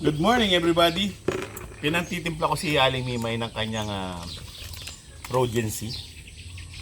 Good morning everybody. Pinantitimpla ko si Aling Mimay ng kanyang Progency.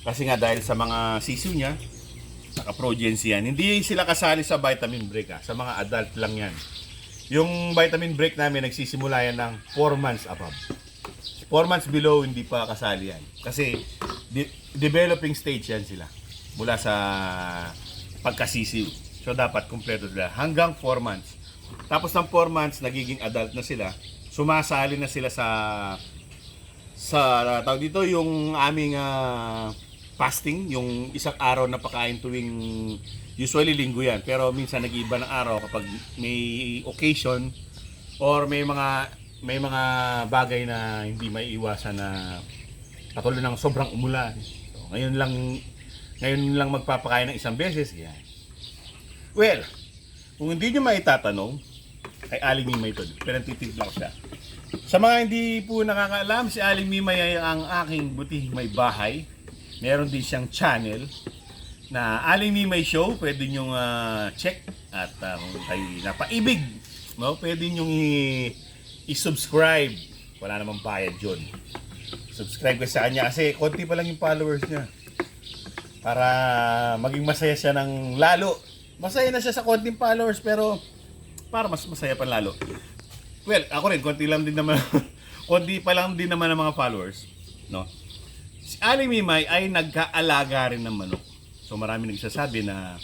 Kasi nga dahil sa mga sisiw niya, naka-Progency yan. Hindi sila kasali sa vitamin break sa mga adult lang yan. Yung vitamin break namin nagsisimula yan ng 4 months above. 4 months below hindi pa kasali yan. Kasi developing stage yan sila. Mula sa pagkasisiw. So dapat kumpleto sila hanggang 4 months. Tapos ng 4 months nagiging adult na sila. Sumasali na sila sa tawag dito yung aming fasting, yung isang araw na pakain tuwing usually linggo yan. Pero minsan nag-iiba ng araw kapag may occasion or may mga bagay na hindi may iwasan na katulad ng sobrang umulan. So, ngayon lang magpapakain ng isang beses. Yan. Well, kung hindi nyo maitatanong, kay Aling Mimay ito. Pinantitimpla ko siya. Sa mga hindi po nakakaalam, si Aling Mimay ay ang aking butihing may bahay. Meron din siyang channel na Aling Mimay Show. Pwede nyong check. At kung kayo napaibig, no? Pwede nyong i-subscribe. Wala namang bayad yun. Subscribe ka sa kanya kasi konti pa lang yung followers niya. Para maging masaya siya ng lalo. Masaya na siya sa konting followers pero para mas masaya pa lalo. Well, ako rin konti pa lang din naman ang mga followers, no? Si Aling Mimay ay nagkaalaga rin ng manok. So marami nagsasabi na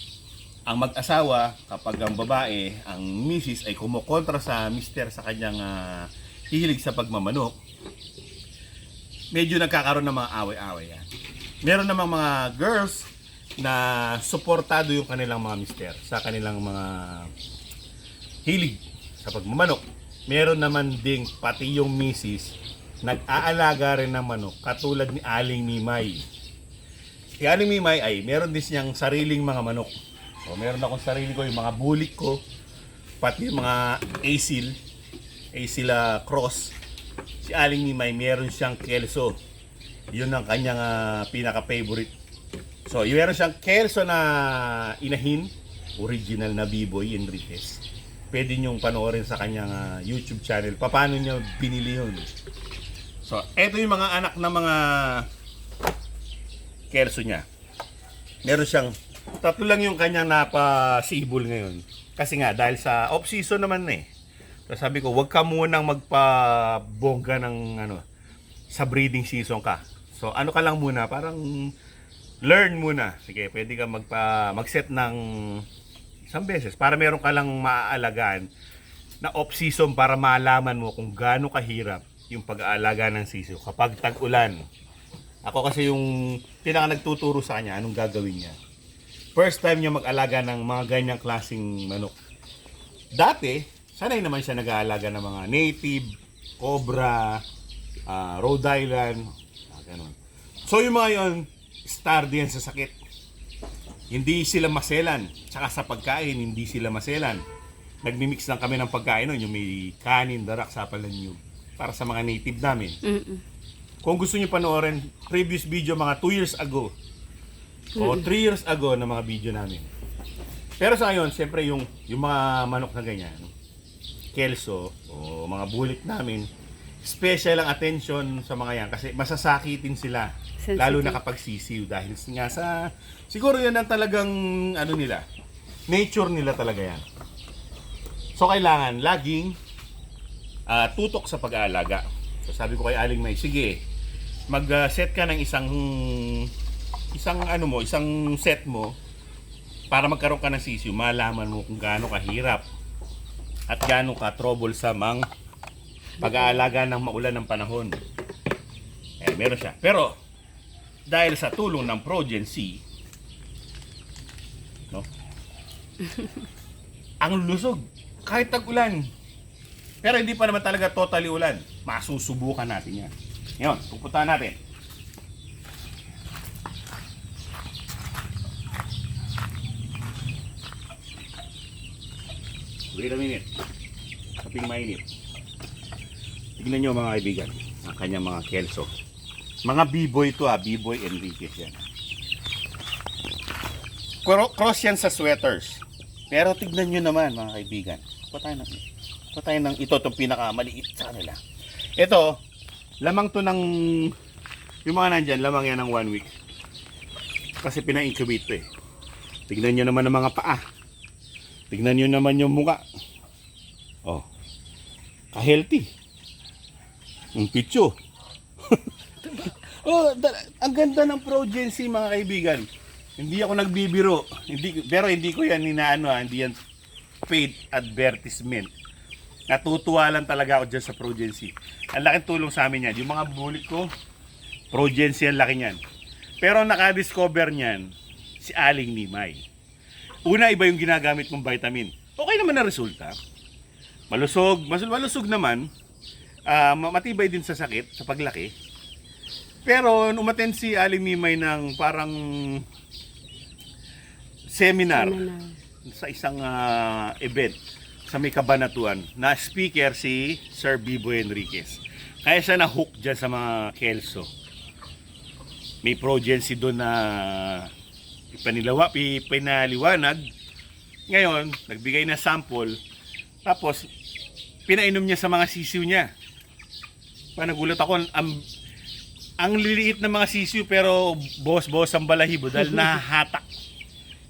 ang mag-asawa kapag ang babae, ang misis ay kumukontra sa mister sa kanyang hihilig sa pagmamanok, medyo nagkakaroon ng mga away-away yan. Meron namang mga girls na suportado yung kanilang mga mister sa kanilang mga hilig sa pagmamanok. Meron naman ding pati yung misis nag-aalaga rin ng manok katulad ni Aling Mimay. Si Aling Mimay ay meron din siyang sariling mga manok. So meron akong sarili ko yung mga bulik ko, pati yung mga asil cross. Si Aling Mimay meron siyang kelso. Yun ang kanyang pinaka-favorite. So, meron siyang kelso na inahin, original na B-Boy Enriquez. Pwede nyong panoorin sa kanyang YouTube channel. Paano niya binili yun? So, eto yung mga anak na mga kelso niya. Meron siyang, 3 lang yung kanyang napasibol ngayon. Kasi nga, dahil sa off-season naman So, sabi ko, wag ka munang magpabongga ng sa breeding season ka. So, ano ka lang muna, parang learn muna. Sige, pwede ka mag-set ng isang beses para meron ka lang maaalagaan na off-season para malaman mo kung gaano kahirap yung pag-aalaga ng sisiw kapag tag-ulan. Ako kasi yung pinaka nagtuturo sa kanya anong gagawin niya. First time niya mag-alaga ng mga ganyang klaseng manok. Dati, sanay naman siya nag-aalaga ng mga native, cobra, Rhode Island, ganun. So yung mga yon, star din sa sakit. Hindi sila maselan. Tsaka sa pagkain, hindi sila maselan. Nagmimix lang kami ng pagkain nun. Yung may kanin, darak, sapal ng nyug. Para sa mga native namin. Kung gusto nyo panoorin, previous video mga 2 years ago. O 3 years ago na mga video namin. Pero sa ngayon, siyempre yung mga manok na ganyan, kelso, o mga bulik namin, special ang attention sa mga yan kasi masasakitin sila. Sensitive. Lalo na kapag sisiw dahil nga sa siguro yan ang talagang nila, nature nila talaga yan. So kailangan laging tutok sa pag-aalaga. So sabi ko kay Aling May, sige, mag-set ka ng isang set mo para magkaroon ka ng sisiw, malaman mo kung gaano kahirap at gaano ka troublesome ang pag-aalaga ng maulan ng panahon. Meron siya. Pero dahil sa tulong ng Progency, no? Ang lusog kahit tag-ulan. Pero hindi pa naman talaga totally ulan. Masusubukan natin yan. Ngayon, pupuntahan natin. Wait a minute. Kaping mainit. Tignan nyo mga kaibigan, ang kanyang mga kelso. Mga B-Boy to B-Boy Enriquez yan. Cross yan sa sweaters. Pero tignan nyo naman mga kaibigan. Pa tayo natin. Patayin ng ito, itong pinakamaliit sa kanila. Ito, lamang to ng, yung mga nandyan, lamang yan ng 1 week. Kasi pina-incubate to eh. Tignan nyo naman ang mga paa. Tignan nyo naman yung muka. Oh, ka-healthy. Yung pitso. Oh, ang ganda ng Progency mga kaibigan. Hindi ako nagbibiro. Pero hindi ko yan inaano, hindi yan paid advertisement. Natutuwa lang talaga ako dyan sa Progency. Ang laking tulong sa amin yan. Yung mga bulik ko, Progency ang laki niyan. Pero naka-discover niyan si Aling Nimay. Una, iba yung ginagamit mong vitamin. Okay naman na resulta. Malusog naman. Matibay din sa sakit, sa paglaki. Pero umattend si Aling Nimay ng parang seminar sa isang event sa may Kabanatuan na speaker si Sir Bibo Enriquez. Kaya siya na-hook dyan sa mga Kelso. May Progency doon na pinaliwanag. Ngayon, nagbigay na sample. Tapos, pinainom niya sa mga sisiw niya. Nagulat ako, ang liliit na mga sisiw pero boss ang balahibo dahil nahahatak.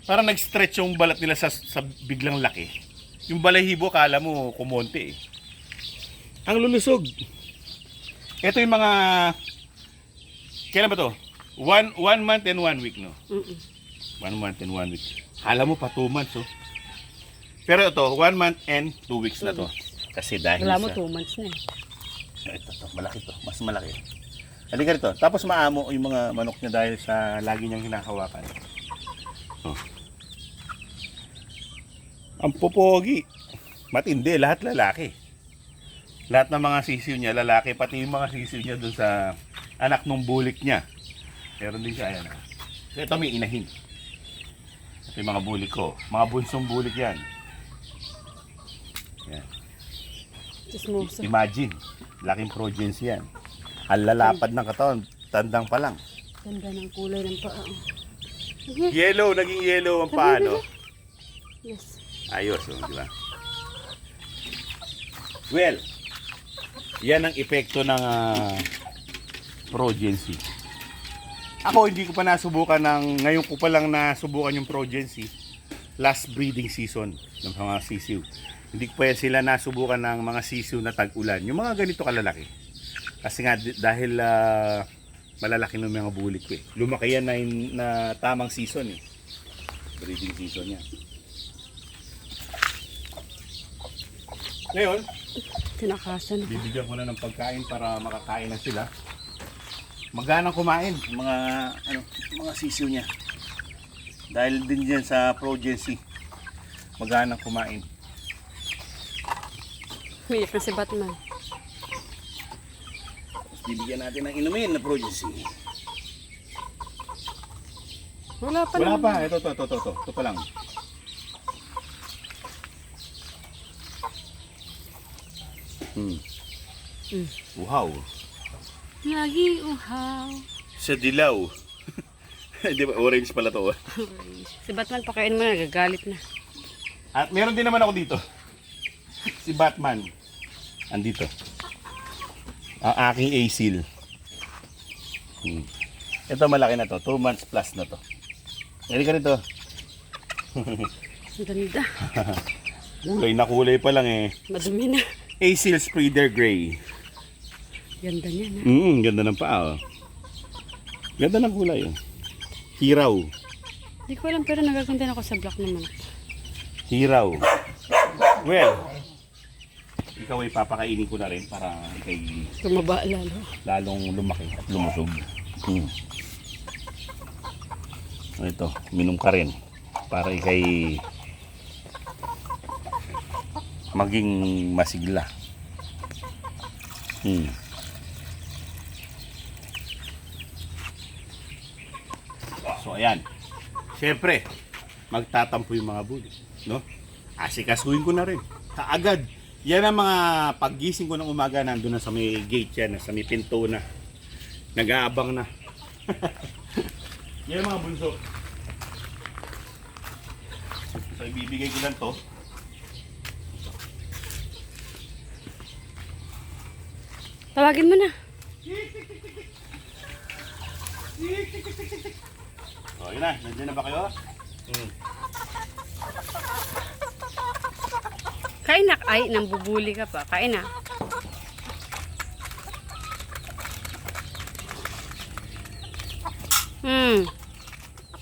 Parang nag-stretch yung balat nila sa biglang laki. Yung balahibo, kala mo kumonte eh. Ang lulusog. Ito yung mga, kailan ba to? 1 month and 1 week, no? 1 month and 1 week. Kala mo pa 2 months, oh. Pero ito, 1 month and 2 weeks na to. Kasi dahil wala mo 2 months na eh. Ito, malaki to. Mas malaki. Halika rito. Tapos maamo yung mga manok niya dahil sa lagi niyang hinahawakan. Oh. Ang popogi. Matindi. Lahat lalaki. Lahat ng mga sisiw niya lalaki. Pati yung mga sisiw niya dun sa anak ng bulik niya. Meron din siya. Ayan. Ito may inahin. Ito yung mga bulik ko. Mga bunsong bulik yan. Yan. Imagine. Laking Progency yan. Ang lalapad ng katawan. Tandang pa lang. Ganda ng kulay ng paa. Yellow. Naging yellow ang paa, no? Yes. Ayos, oh, di ba? Well, yan ang epekto ng Progency. Ako hindi ko pa nasubukan ngayon ko pa lang nasubukan yung Progency last breeding season ng mga sisiw. Hindi ko pa yan sila nasubukan ng mga sisiw na tag-ulan. Yung mga ganito kalalaki. Kasi nga dahil malalaki ng mga bulik ko eh. Lumaki yan na tamang season eh. Breeding season yan. Ngayon, tinakasan ako. bibigyan ko na ng pagkain para makakain na sila. Maganang kumain mga sisiw niya. Dahil din diyan sa Progency. Maganang kumain. Umiyak na si Batman. Tapos bibigyan natin ng inumin na Progency. Wala pa Wala naman. pa, ito pa lang. Uhaw. Lagi uhaw. Sa dilaw. Di ba, orange pala to. Si Batman pakain mo na, gagalit na. At meron din naman ako dito. Si Batman. Andito. Ang aking asil. Ito malaki na to. 2 months plus na to. Hindi ka rito. Ang ganda. Kulay na kulay pa lang eh. Madumi na. Asil Spreader Gray. Ganda niya na. Ganda ng paa. Oh. Ganda ng kulay. Oh. Hiraw. Hindi ko alam pero nagaganda ako sa black naman. Hiraw. Well, ikaw ay papakainin ko na rin para ikay Tumaba lalo. lalong lumaki at lumusog. Ito, minom ka rin para ikay maging masigla. So ayan. Siyempre, magtatampo yung mga bulik, no? Asikasuhin ko na rin. Kaagad. Yan ang mga paggising ko ng umaga, nandun na sa may gate yan, sa may pinto na. Nag-aabang na. Yan ang mga bunso. So ibibigay ko lang to. Tawagin mo na. Oh, yun na. Nandiyan na ba kayo? Kain na. Ay, nambubuli ka pa. Kain na.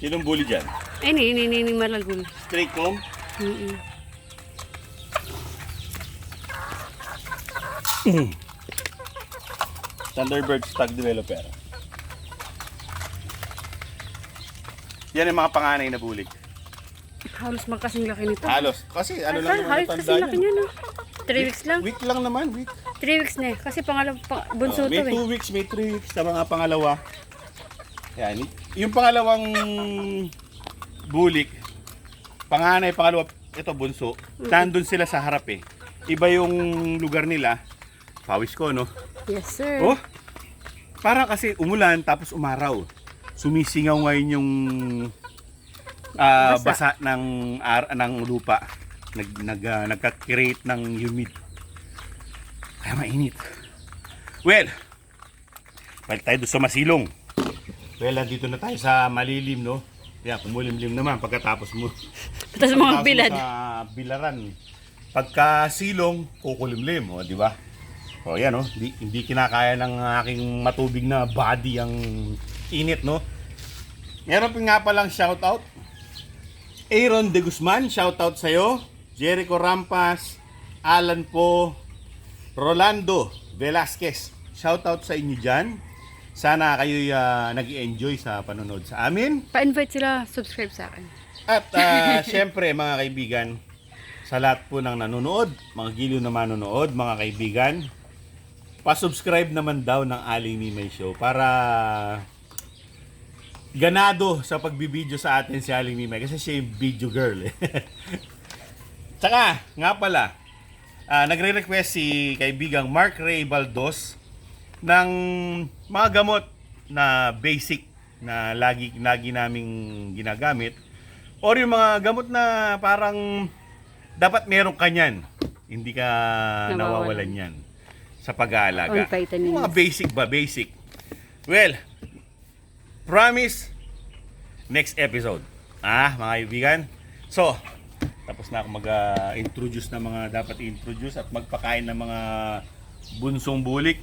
Sinong bully dyan? Ay, ni malagul. Straight comb? Thunderbird Stag Developer. Yan yung mga panganay na bulik. Halos magkasing laki nito. Halos. Kasi ano lang naman Halos kasing laki niya, no? 3 weeks lang. Week lang naman, week. 3 weeks na eh. Kasi bunso to May eh. 2 weeks, may 3 weeks sa mga pangalawa. Yan. Yung pangalawang bulik, panganay, pangalawa, ito bunso, nandun sila sa harap eh. Iba yung lugar nila. Pawis ko, no? Yes, sir. Oh, para kasi umulan tapos umaraw. Sumisingaw ngayon yung basa ng lupa. Nagka-create ng humid. Kaya mainit. Well, balik tayo doon sa masilong. Well, nandito na tayo sa malilim, no? Kaya kumulimlim naman pagkatapos mo. Tapos mga bilad. Sa bilaran. Pagka silong, kukulimlim, o, di ba? O, yan, no? Hindi kinakaya ng aking matubig na body ang init, no? Meron pa nga palang shoutout. Aaron De Guzman, shoutout sa'yo. Jericho Rampas, Alan Po, Rolando Velasquez, shoutout sa inyo dyan. Sana kayo nag-enjoy sa panonood sa amin. Pa-invite sila, subscribe sa akin. At syempre mga kaibigan, sa lahat po ng nanonood, mga giliw na manonood, mga kaibigan, pa-subscribe naman daw ng Aling Nimay Show para ganado sa pagbibideo sa atin si Aling Nimay kasi siya yung video girl eh. Tsaka, nga pala, nagre-request si kaibigang Mark Ray Baldos ng mga gamot na basic na lagi naming ginagamit or yung mga gamot na parang dapat meron ka niyan. Hindi ka nawawalan yan sa pag-aalaga. On vitamins. Mga basic ba? Basic. Well, promise, next episode. Mga kaibigan. So, tapos na ako mag-introduce ng mga dapat i-introduce at magpakain ng mga bunsong bulik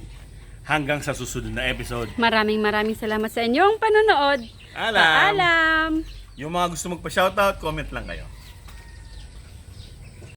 hanggang sa susunod na episode. Maraming salamat sa inyong panonood. Alam! Paalam! Yung mga gusto magpa-shoutout, comment lang kayo.